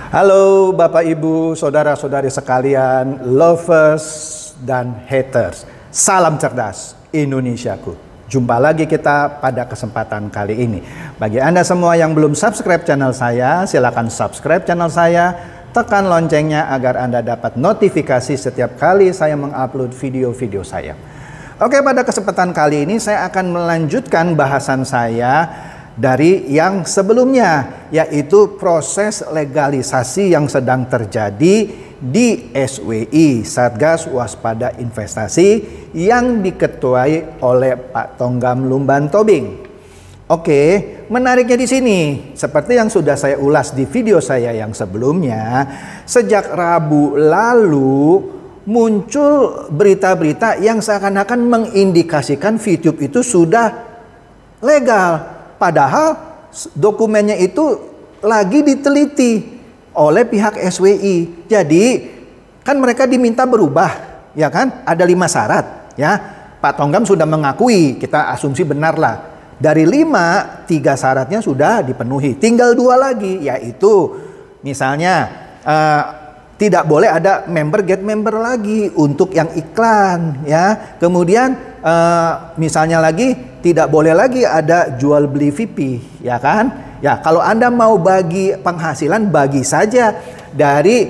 Halo Bapak Ibu, saudara-saudari sekalian, lovers dan haters. Salam cerdas Indonesiaku. Jumpa lagi kita pada kesempatan kali ini. Bagi Anda semua yang belum subscribe channel saya, silakan subscribe channel saya. Tekan loncengnya agar Anda dapat notifikasi setiap kali saya mengupload video-video saya. Oke, pada kesempatan kali ini saya akan melanjutkan bahasan saya dari yang sebelumnya, yaitu proses legalisasi yang sedang terjadi di SWI, Satgas Waspada Investasi, yang diketuai oleh Pak Tonggam Lumban Tobing. Oke, menariknya di sini, seperti yang sudah saya ulas di video saya yang sebelumnya, sejak Rabu lalu muncul berita-berita yang seakan-akan mengindikasikan VTube itu sudah legal. Padahal dokumennya itu lagi diteliti oleh pihak SWI. Jadi kan mereka diminta berubah, ya kan? Ada 5 syarat, ya. Pak Tonggam sudah mengakui, kita asumsi benar lah. Dari 5, 3 syaratnya sudah dipenuhi. Tinggal 2 lagi, yaitu misalnya tidak boleh ada member get member lagi untuk yang iklan, ya. Kemudian misalnya lagi tidak boleh lagi ada jual beli VIP, ya kan? Ya, kalau Anda mau bagi penghasilan, bagi saja dari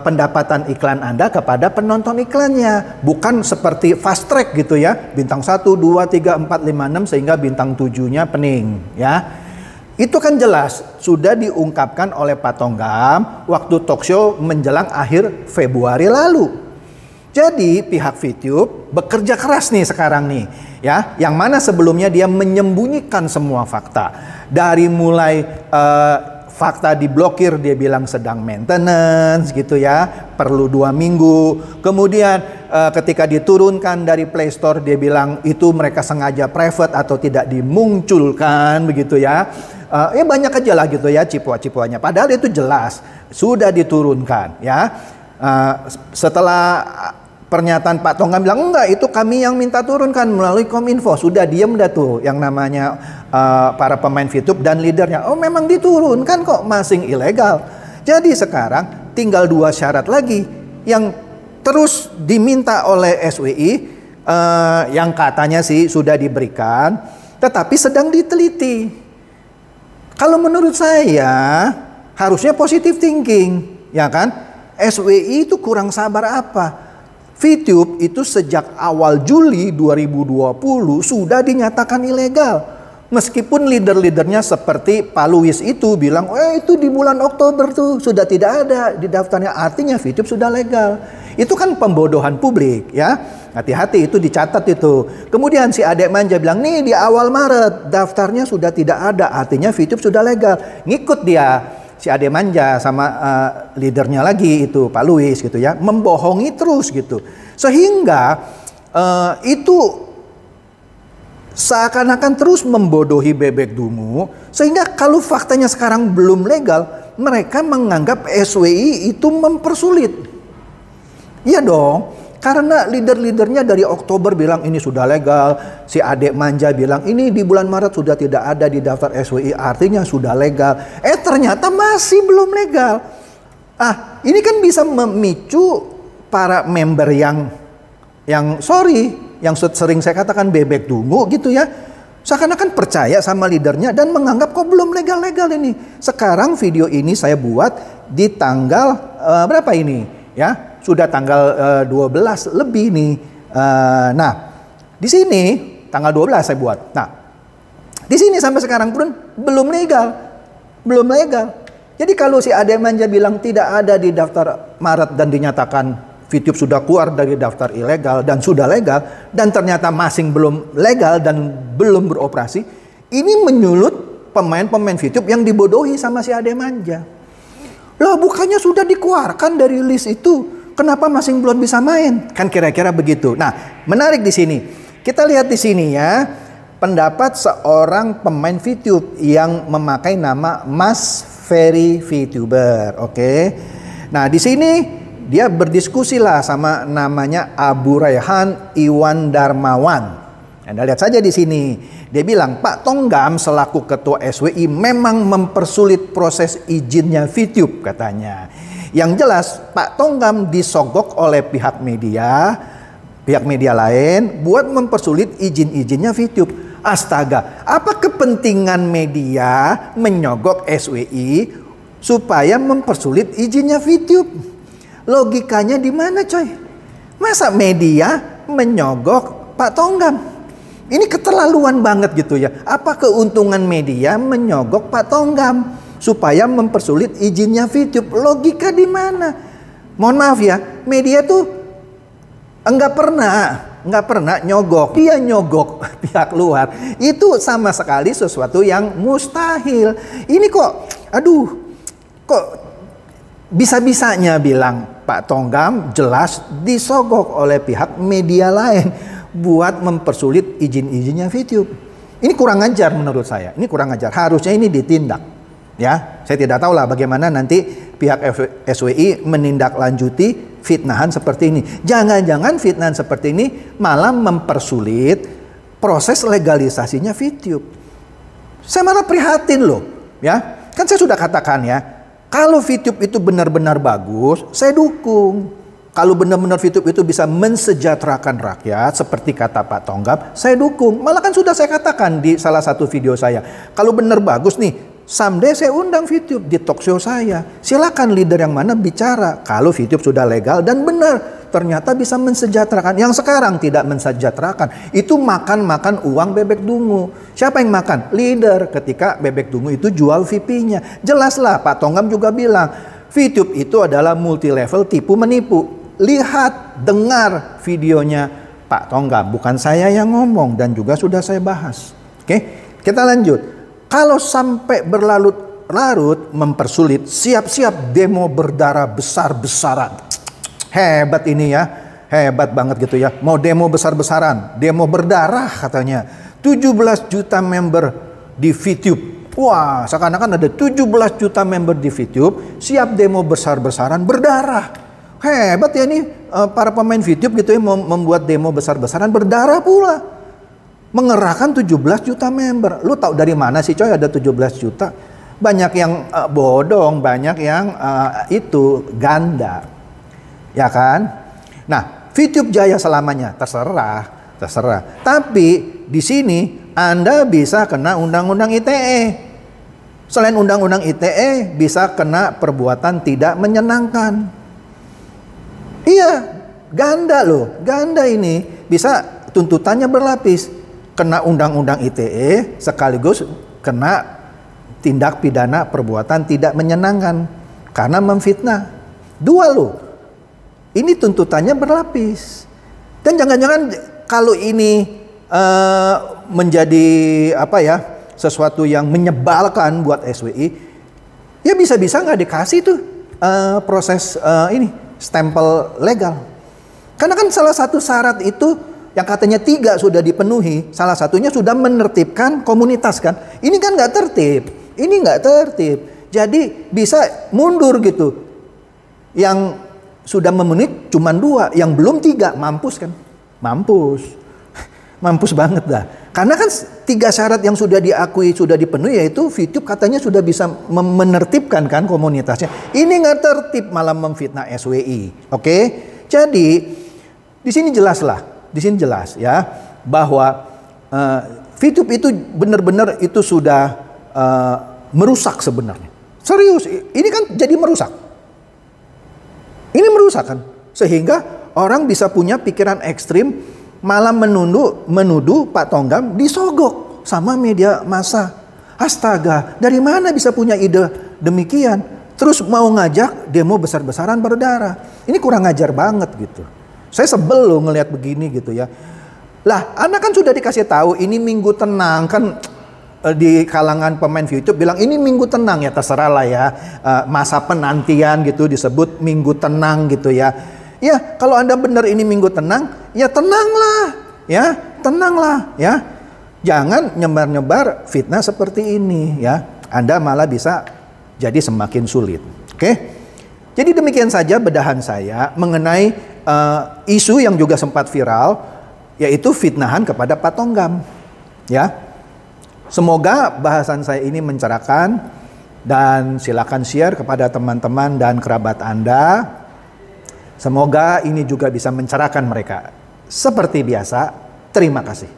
pendapatan iklan Anda kepada penonton iklannya, bukan seperti fast track gitu ya, bintang 1, 2, 3, 4, 5, 6 sehingga bintang 7-nya pening, ya. Itu kan jelas sudah diungkapkan oleh Pak Tonggam waktu talk show menjelang akhir Februari lalu. Jadi pihak VTube bekerja keras nih sekarang nih, ya, yang mana sebelumnya dia menyembunyikan semua fakta. Dari mulai fakta diblokir, dia bilang sedang maintenance gitu ya, perlu 2 minggu. Kemudian ketika diturunkan dari Play Store, dia bilang itu mereka sengaja private atau tidak dimunculkan begitu ya. Ya banyak aja lah gitu ya cipua-cipuanya. Padahal itu jelas sudah diturunkan, ya. Setelah pernyataan Pak Tonggam bilang enggak, itu kami yang minta turunkan melalui Kominfo. Sudah diem dah tuh yang namanya para pemain VTube dan leadernya. Oh memang diturunkan kok, masih ilegal. Jadi sekarang tinggal 2 syarat lagi yang terus diminta oleh SWI, yang katanya sih sudah diberikan, tetapi sedang diteliti. Kalau menurut saya harusnya positive thinking, ya kan? SWI itu kurang sabar apa? VTube itu sejak awal Juli 2020 sudah dinyatakan ilegal. Meskipun leader-leadernya seperti Pak Luis itu bilang, itu di bulan Oktober tuh sudah tidak ada di daftarnya, artinya VTube sudah legal. Itu kan pembodohan publik, ya. Hati-hati, itu dicatat itu. Kemudian si Adek Manja bilang, nih di awal Maret daftarnya sudah tidak ada, artinya VTube sudah legal. Ngikut dia si Ade Manja sama leadernya lagi itu Pak Luis gitu ya, membohongi terus gitu, sehingga itu seakan-akan terus membodohi bebek dungu, sehingga kalau faktanya sekarang belum legal, mereka menganggap SWI itu mempersulit. Iya dong, karena leader-leadernya dari Oktober bilang ini sudah legal, si Adek Manja bilang ini di bulan Maret sudah tidak ada di daftar SWI, artinya sudah legal. Ternyata masih belum legal. Ini kan bisa memicu para member yang sering saya katakan bebek dungu gitu ya, seakan-akan percaya sama leadernya dan menganggap kok belum legal-legal ini. Sekarang video ini saya buat di tanggal berapa ini ya? Sudah tanggal 12 lebih nih. Nah, di sini tanggal 12 saya buat. Nah, di sini sampai sekarang pun belum legal. Belum legal. Jadi kalau si Ade Manja bilang tidak ada di daftar Maret dan dinyatakan VTube sudah keluar dari daftar ilegal dan sudah legal, dan ternyata masih belum legal dan belum beroperasi, ini menyulut pemain-pemain VTube yang dibodohi sama si Ade Manja. Lah bukannya sudah dikeluarkan dari list itu, kenapa masih belum bisa main? Kan kira-kira begitu. Nah, menarik di sini. Kita lihat di sini ya, pendapat seorang pemain VTube yang memakai nama Mas Ferry VTuber. Oke. Nah, di sini dia berdiskusi lah sama namanya Abu Rayhan Iwan Darmawan. Anda lihat saja di sini. Dia bilang, Pak Tonggam selaku ketua SWI memang mempersulit proses izinnya VTube katanya. Yang jelas Pak Tonggam disogok oleh pihak media lain buat mempersulit izin-izinnya VTube. Astaga, apa kepentingan media menyogok SWI supaya mempersulit izinnya VTube? Logikanya di mana, coy? Masa media menyogok Pak Tonggam? Ini keterlaluan banget gitu ya. Apa keuntungan media menyogok Pak Tonggam supaya mempersulit izinnya VTube? Logika di mana? Mohon maaf ya, media tuh enggak pernah nyogok. Dia nyogok pihak luar. Itu sama sekali sesuatu yang mustahil. Ini kok bisa-bisanya bilang Pak Tonggam jelas disogok oleh pihak media lain buat mempersulit izin-izinnya VTube. Ini kurang ajar menurut saya. Ini kurang ajar. Harusnya ini ditindak. Ya, saya tidak tahu lah bagaimana nanti pihak SWI menindaklanjuti fitnahan seperti ini. Jangan-jangan fitnahan seperti ini malah mempersulit proses legalisasinya VTube. Saya malah prihatin loh. Ya, kan saya sudah katakan ya, kalau VTube itu benar-benar bagus, saya dukung. Kalau benar-benar VTube itu bisa mensejahterakan rakyat, seperti kata Pak Tonggam, saya dukung. Malah kan sudah saya katakan di salah satu video saya, kalau benar bagus nih, someday saya undang VTube di talk show saya. Silakan leader yang mana bicara. Kalau VTube sudah legal dan benar, ternyata bisa mensejahterakan. Yang sekarang tidak mensejahterakan, itu makan uang bebek dungu. Siapa yang makan? Leader. Ketika bebek dungu itu jual VP-nya. Jelaslah Pak Tonggam juga bilang, VTube itu adalah multi level tipu menipu. Lihat, dengar videonya Pak Tonggam. Bukan saya yang ngomong dan juga sudah saya bahas. Oke, kita lanjut. Kalau sampai berlarut-larut mempersulit, siap-siap demo berdarah besar-besaran. Hebat ini ya, hebat banget gitu ya. Mau demo besar-besaran, demo berdarah katanya. 17 juta member di VTube. Wah, seakan-akan ada 17 juta member di VTube, siap demo besar-besaran berdarah. Hebat ya ini para pemain VTube gitu ya, membuat demo besar-besaran berdarah pula. Mengerahkan 17 juta member. Lu tahu dari mana sih coy ada 17 juta? Banyak yang bodong, banyak yang itu ganda. Ya kan? Nah, VTube jaya selamanya, terserah. Tapi di sini Anda bisa kena undang-undang ITE. Selain undang-undang ITE, bisa kena perbuatan tidak menyenangkan. Iya, ganda loh. Ganda ini bisa tuntutannya berlapis. Kena undang-undang ITE sekaligus kena tindak pidana perbuatan tidak menyenangkan karena memfitnah. Dua loh. Ini tuntutannya berlapis. Dan jangan-jangan kalau ini menjadi sesuatu yang menyebalkan buat SWI, ya bisa-bisa nggak dikasih tuh proses stempel legal. Karena kan salah satu syarat itu yang katanya 3 sudah dipenuhi, salah satunya sudah menertibkan komunitas kan. Ini kan nggak tertib. Jadi bisa mundur gitu. Yang sudah memenuhi cuma 2, yang belum 3, mampus kan? Mampus banget dah. Karena kan 3 syarat yang sudah diakui, sudah dipenuhi, yaitu VTube katanya sudah bisa menertibkan kan komunitasnya. Ini nggak tertib, malah memfitnah SWI. Oke? Jadi di sini jelas ya bahwa VTube itu benar-benar itu sudah merusak sebenarnya. Serius, ini kan jadi merusak. Ini merusak kan, sehingga orang bisa punya pikiran ekstrim. Malah menuduh Pak Tonggam disogok sama media massa. Astaga, dari mana bisa punya ide demikian? Terus mau ngajak demo besar-besaran berdarah. Ini kurang ajar banget gitu. Saya sebel loh ngelihat begini gitu ya. Lah, Anda kan sudah dikasih tahu ini minggu tenang kan, di kalangan pemain VTube bilang ini minggu tenang, ya terserah lah ya. Masa penantian gitu disebut minggu tenang gitu ya. Ya, kalau Anda benar ini minggu tenang, ya tenanglah, ya. Jangan nyebar-nyebar fitnah seperti ini, ya. Anda malah bisa jadi semakin sulit. Oke? Jadi demikian saja bedahan saya mengenai isu yang juga sempat viral, yaitu fitnahan kepada Pak Tonggam, ya. Semoga bahasan saya ini mencerahkan, dan silakan share kepada teman-teman dan kerabat Anda. Semoga ini juga bisa mencerahkan mereka. Seperti biasa, terima kasih.